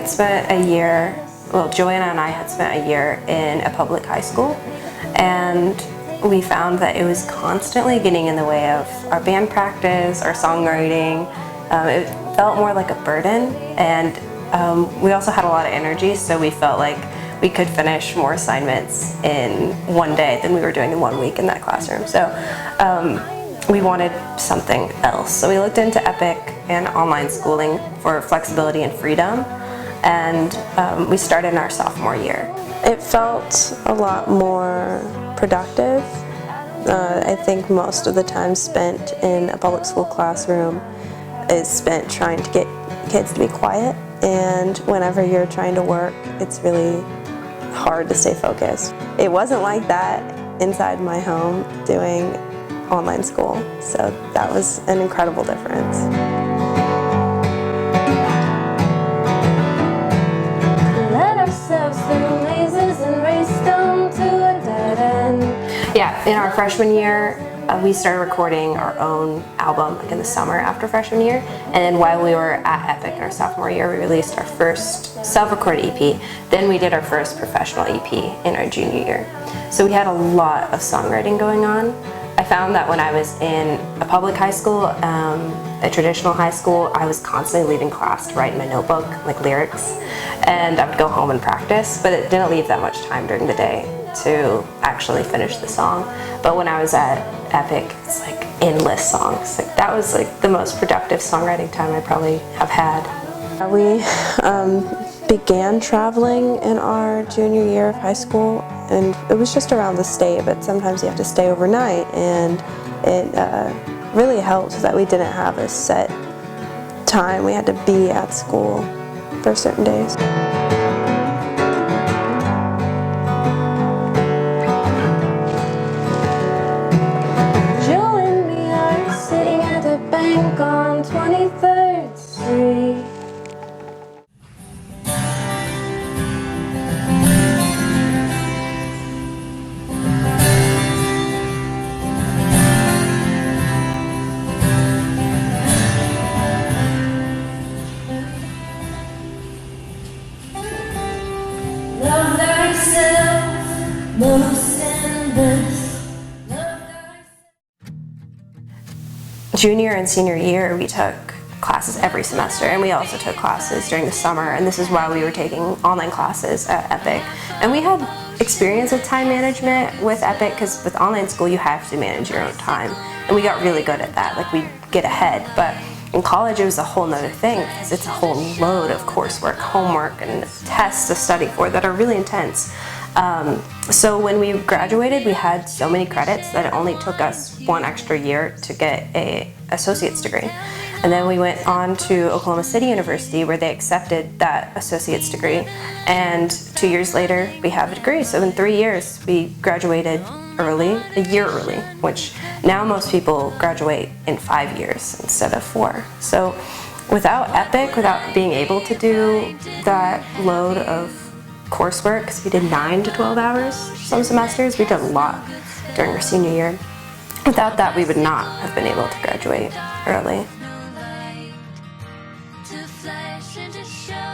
had spent a year, well, Joanna and I had spent a year in a public high school, and we found that it was constantly getting in the way of our band practice, our songwriting. It felt more like a burden, and we also had a lot of energy, so we felt like we could finish more assignments in one day than we were doing in 1 week in that classroom. So we wanted something else. So we looked into EPIC and online schooling for flexibility and freedom, and we started in our sophomore year. It felt a lot more productive. I think most of the time spent in a public school classroom is spent trying to get kids to be quiet, and whenever you're trying to work, it's really hard to stay focused. It wasn't like that inside my home doing online school, so that was an incredible difference. Let ourselves through mazes and raced them to a dead end. Yeah, in our freshman year, we started recording our own album like in the summer after freshman year, and then while we were at EPIC in our sophomore year, we released our first self-recorded EP. Then we did our first professional EP in our junior year. So we had a lot of songwriting going on. I found that when I was in a public high school, a traditional high school, I was constantly leaving class to write in my notebook, like lyrics, and I would go home and practice, but it didn't leave that much time during the day to actually finish the song. But when I was at EPIC, it's like endless songs. Like that was like the most productive songwriting time I probably have had. We began traveling in our junior year of high school, and it was just around the state, but sometimes you have to stay overnight, and it really helped that we didn't have a set time. We had to be at school for certain days. Joe and me are sitting at a bank on 23rd Street. Love thyself most in this. Junior and senior year, we took classes every semester, and we also took classes during the summer, and this is why we were taking online classes at EPIC. And we had experience with time management with EPIC, because with online school you have to manage your own time, and we got really good at that. Like, we'd get ahead, but in college it was a whole nother thing, because it's a whole load of coursework, homework, and tests to study for that are really intense. So when we graduated, we had so many credits that it only took us 1 extra year to get an associate's degree. And then we went on to Oklahoma City University, where they accepted that associate's degree, and 2 years later we have a degree. So in 3 years we graduated early, a year early, which now most people graduate in 5 years instead of 4. So without EPIC, without being able to do that load of coursework, because we did 9 to 12 hours some semesters, we did a lot during our senior year. Without that, we would not have been able to graduate early. To flash and to show.